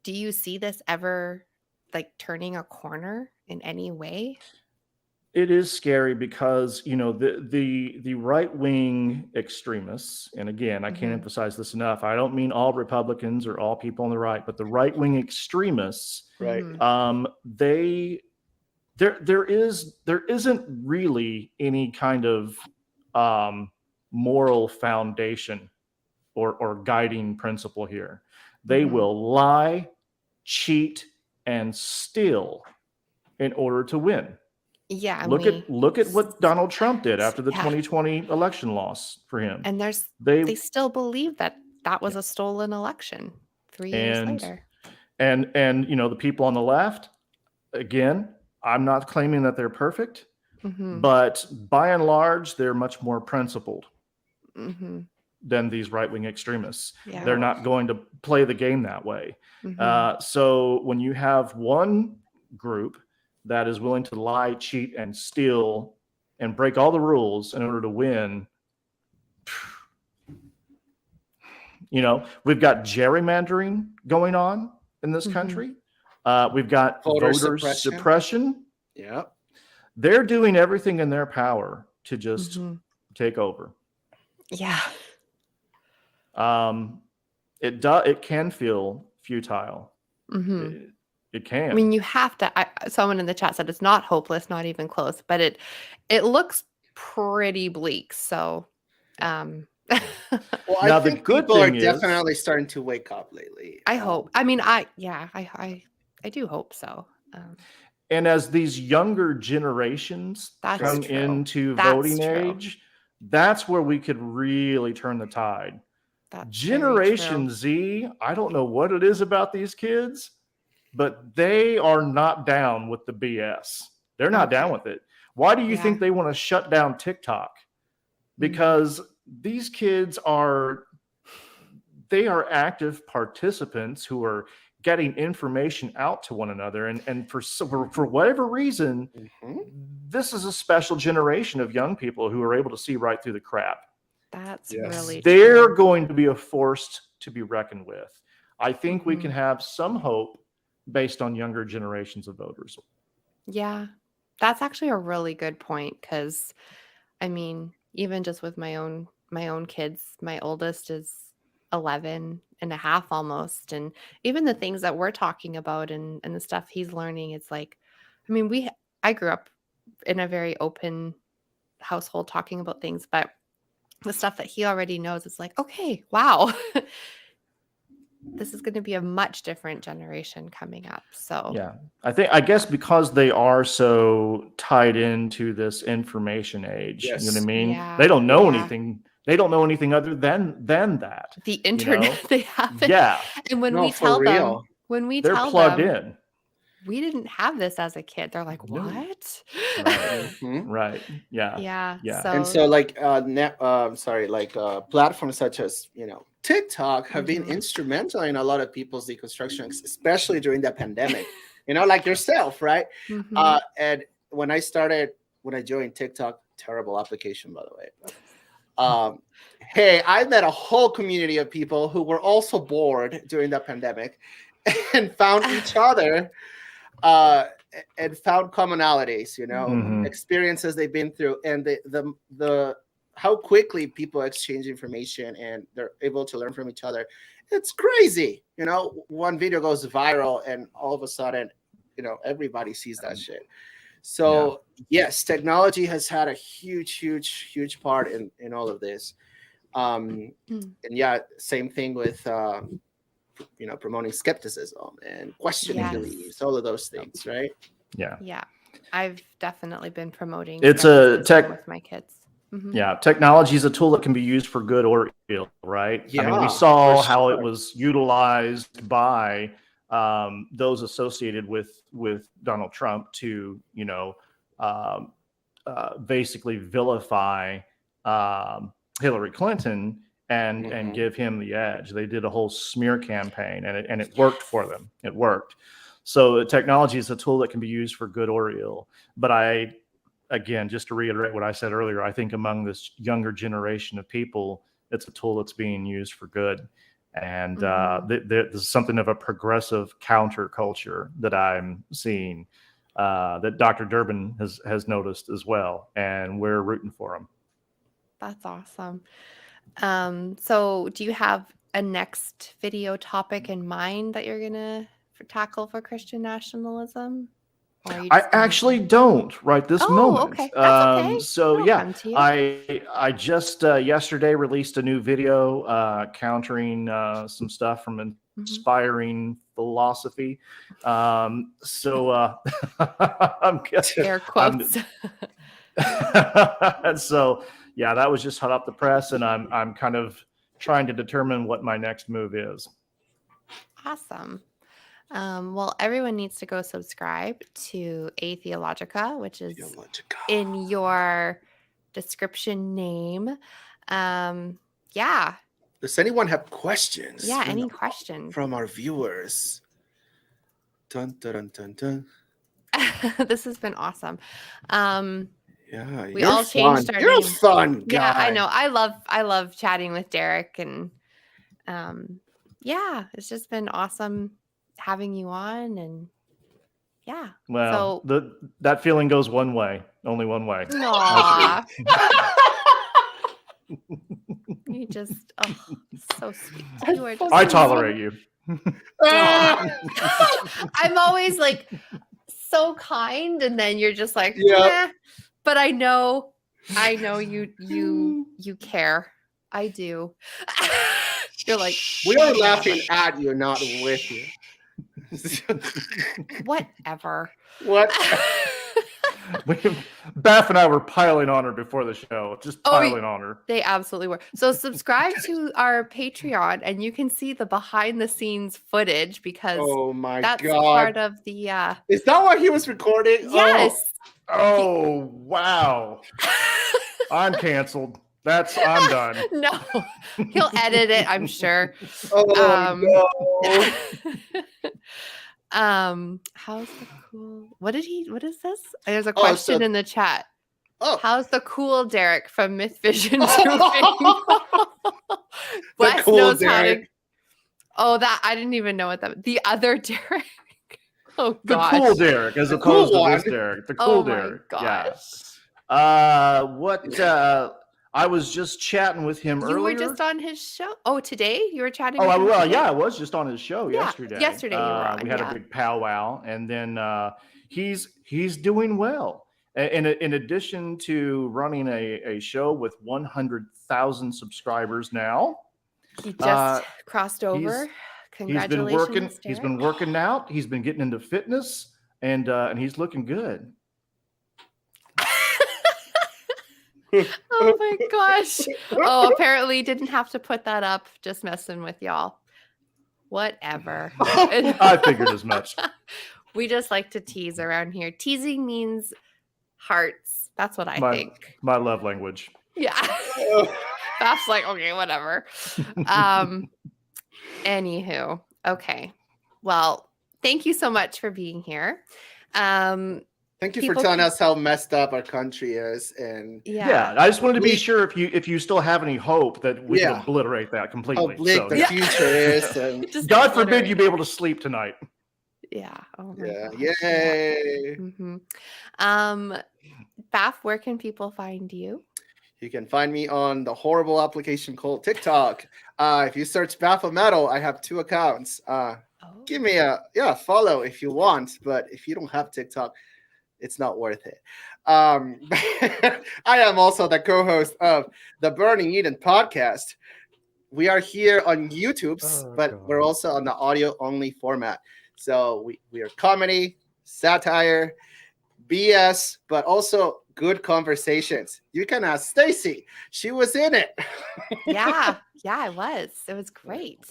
you see this ever like turning a corner in any way? It is scary because, the right-wing extremists, and again, I can't emphasize this enough. I don't mean all Republicans or all people on the right, but the right-wing extremists, right? There isn't really any kind of moral foundation or guiding principle here. They will lie, cheat, and steal in order to win. Yeah. Look at what Donald Trump did after the 2020 election loss for him. And they still believe that was a stolen election 3 years later. And the people on the left, again, I'm not claiming that they're perfect, but by and large, they're much more principled than these right-wing extremists. Yeah. They're not going to play the game that way. So when you have one group that is willing to lie, cheat, and steal and break all the rules in order to win, we've got gerrymandering going on in this country. We've got voter suppression. Yeah. They're doing everything in their power to just take over. Yeah. It can feel futile. It can. I mean, you have to. Someone in the chat said it's not hopeless, not even close, but it looks pretty bleak. So, Well, Now, I the think good people are thing is- definitely starting to wake up lately. I hope. I mean, I do hope so. And as these younger generations That's come true. into That's voting true. age, that's where we could really turn the tide. That's very Generation true. Z, I don't know what it is about these kids, but they are not down with the BS. They're not Okay. down with it. Why do you Yeah. think they want to shut down TikTok? Because these kids are active participants who are getting information out to one another, and for whatever reason, this is a special generation of young people who are able to see right through the crap. That's Yes. really They're true. going to be a force to be reckoned with. I think we can have some hope based on younger generations of voters. Yeah, that's actually a really good point, because I mean, even just with my own kids, my oldest is 11 and a half almost, and even the things that we're talking about and the stuff he's learning, it's like, I mean, I grew up in a very open household talking about things, but the stuff that he already knows, it's like, okay, wow. This is going to be a much different generation coming up. So Yeah, I guess because they are so tied into this information age, you know what I Yes. mean? Yeah, They don't know yeah. anything. They don't know anything other than that. The internet, they have it. Yeah, And when No, we for tell them, real. they're plugged in. we didn't have this as a kid, they're like, No. what? Right. Right. Yeah. Yeah. Yeah. And so like platforms such as TikTok have been instrumental in a lot of people's deconstruction, especially during the pandemic. Like yourself, right? And when I joined TikTok, terrible application, by the way. Hey, I met a whole community of people who were also bored during the pandemic and found each other and found commonalities, experiences they've been through, and the how quickly people exchange information and they're able to learn from each other. It's crazy. One video goes viral and all of a sudden, everybody sees that shit. So yes, technology has had a huge part in all of this. And yeah, same thing with promoting skepticism and questioning beliefs, all of those things, right? Yeah, I've definitely been promoting it's a tech with my kids. Yeah, technology is a tool that can be used for good or ill, right? I mean, we saw how it was utilized by those associated with Donald Trump to basically vilify Hillary Clinton and give him the edge. They did a whole smear campaign, and it worked for them. It worked. So technology is a tool that can be used for good or ill. But again, just to reiterate what I said earlier, I think among this younger generation of people, it's a tool that's being used for good. And there's something of a progressive counterculture that I'm seeing that Dr. Durbin has noticed as well. And we're rooting for him. That's awesome. So do you have a next video topic in mind that you're going to tackle for Christian nationalism? I actually don't right this moment. Okay. That's okay. So yeah, I just yesterday released a new video countering some stuff from inspiring philosophy. So I'm air quotes. And so yeah, that was just hot off the press, and I'm kind of trying to determine what my next move is. Awesome. Well, everyone needs to go subscribe to A Theologica, which is in your description name. Yeah. Does anyone have questions? Yeah, any questions from our viewers? Dun, dun, dun, dun. This has been awesome. Yeah, we all changed our You're names. A fun guy. Yeah, I know. I love chatting with Derreck, and yeah, it's just been awesome having you on, and yeah. Well, that feeling goes one way, only one way. Aww. You just so sweet. You are just I tolerate you. I'm always like so kind, and then you're just like, Yeah. but I know you care. I do. You're like, We are laughing at you, not with you. whatever. What? Beth and I were piling on her before the show, just piling on her. They absolutely were. So subscribe to our Patreon, and you can see the behind the scenes footage, because Oh my that's God. part of the Is that what he was recording? yes. Oh wow. I'm canceled. I'm done. No, he'll edit it, I'm sure. No. How's the cool? What is this? There's a question in the chat. How's the cool Derreck from Myth Vision doing? Wes cool knows Derreck. how to. That I didn't even know what that. The other Derreck. Oh The gosh. cool Derreck, as opposed to this Derreck. The cool Derreck. Gosh. Yeah. I was just chatting with him earlier. You were just on his show. Oh, today you were chatting. Oh, with him well, today? yeah, I was just on his show yesterday. Yesterday you were on. We had a big powwow, and then he's doing well. In addition to running a show with 100,000 subscribers now, he just crossed over. Congratulations! He's been working out. He's been getting into fitness, and he's looking good. Oh my gosh. Oh, apparently didn't have to put that up. Just messing with y'all. Whatever. I figured as much. We just like to tease around here. Teasing means hearts. That's what I think. My love language. Yeah. That's like, okay, whatever. Anywho. Okay. Well, thank you so much for being here. Thank you for telling us how messed up our country is, and I just wanted to be sure if you still have any hope that we can obliterate that completely. How bleak the future is, and God forbid you be able to sleep tonight. Yeah. Oh my gosh. Yay. Mm-hmm. Baph, where can people find you? You can find me on the horrible application called TikTok. If you search Baphometal, I have 2 accounts. Give me a follow if you want, but if you don't have TikTok, it's not worth it. I am also the co-host of the Burning Eden podcast. We are here on YouTube, but we're also on the audio-only format. So we are comedy, satire, BS, but also good conversations. You can ask Stacy. She was in it. Yeah, I was. It was great.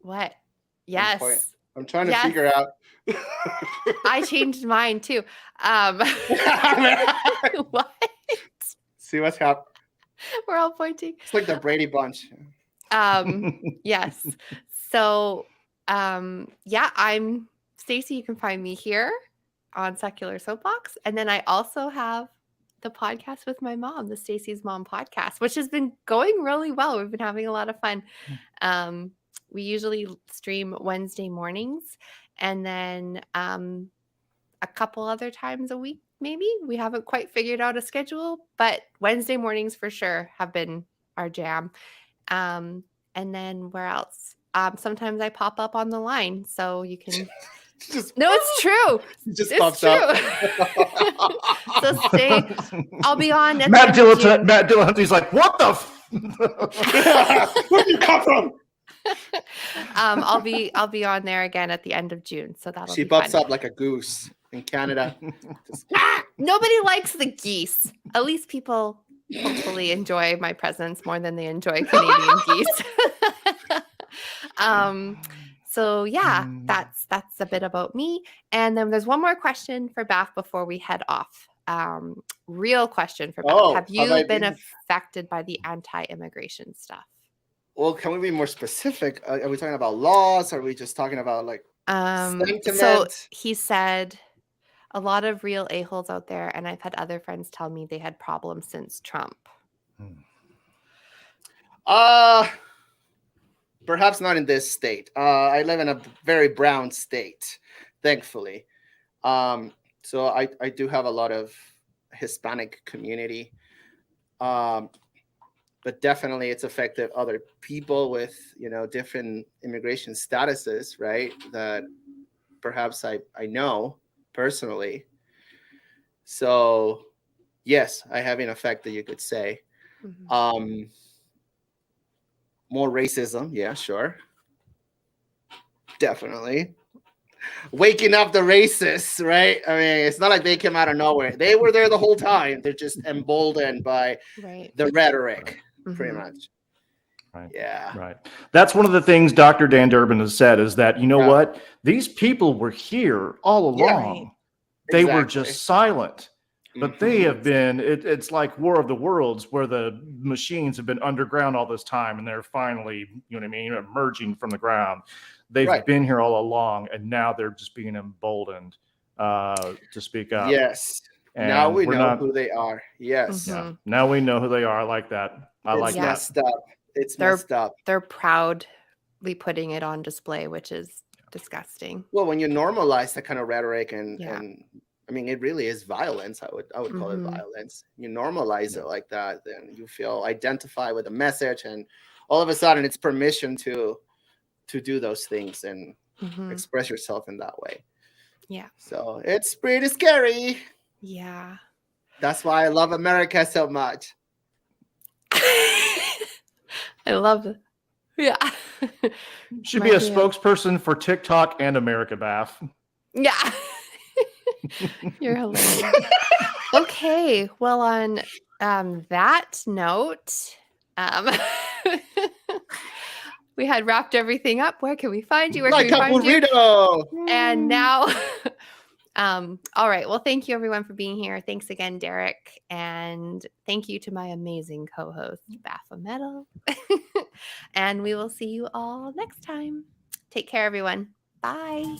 What? Yes. I'm trying to figure out. I changed mine too. What? See what's happening. We're all pointing. It's like the Brady Bunch. Yes. So, I'm Stacy. You can find me here on Secular Soapbox, and then I also have the podcast with my mom, the Stacy's Mom podcast, which has been going really well. We've been having a lot of fun. We usually stream Wednesday mornings, and then a couple other times a week, maybe. We haven't quite figured out a schedule, but Wednesday mornings for sure have been our jam. And then where else? Sometimes I pop up on the line, so you can. It's true. It just it's pops true. up. So I'll be on. Matt Dillahunty's like, what the? Where did you come from? I'll be on there again at the end of June, so that'll. She be pops fun. up like a goose in Canada. Nobody likes the geese. At least people hopefully enjoy my presence more than they enjoy Canadian geese. So that's a bit about me. And then there's one more question for Baph before we head off. Real question for Baph. Have you been affected by the anti-immigration stuff? Well, can we be more specific? Are we talking about laws? Are we just talking about like sentiment? So he said a lot of real a-holes out there, and I've had other friends tell me they had problems since Trump. Perhaps not in this state. I live in a very brown state, thankfully. So I do have a lot of Hispanic community. but definitely it's affected other people with, different immigration statuses, right? That perhaps I know personally. So yes, I have been affected, you could say. Mhm. More racism, yeah, sure. Definitely. Waking up the racists, right? I mean, it's not like they came out of nowhere. They were there the whole time. They're just emboldened by Right. the rhetoric, pretty Mhm. much. Right. Yeah. Right. That's one of the things Dr. Dan Durbin has said, is that, you know Yeah. what? These people were here all Yeah. along. Right. They were Exactly. just silent. But they Mhm. have been, it's like War of the Worlds, where the machines have been underground all this time, and they're finally, you know what I mean, emerging from the ground. They've Right. been here all along, and now they're just being emboldened to speak up. Yes. And Now we we're know not, who they are. Yes. yeah, Mhm. now we know who they are. I like that. I like It's Yeah. that. messed up. It's They're messed up. they're proudly putting it on display, which is disgusting. Well, when you normalize that kind of rhetoric and Yeah. I mean, it really is violence. I would call it Mhm. violence. You normalize Yeah. it like that, then you feel identified with the message, and all of a sudden, it's permission to do those things and Mhm. express yourself in that way. Yeah. So it's pretty scary. Yeah. That's why I love America so much. I love it. Yeah. Should be a Reminds me of- spokesperson for TikTok and America, Bath. Yeah. You're hilarious. Okay. Well, on that note, we had wrapped everything up. Where can we find you? Where Like can we find you? burrito. And now, all right. Well, thank you everyone for being here. Thanks again, Derek. And thank you to my amazing co-host, Baphometal. And we will see you all next time. Take care, everyone. Bye.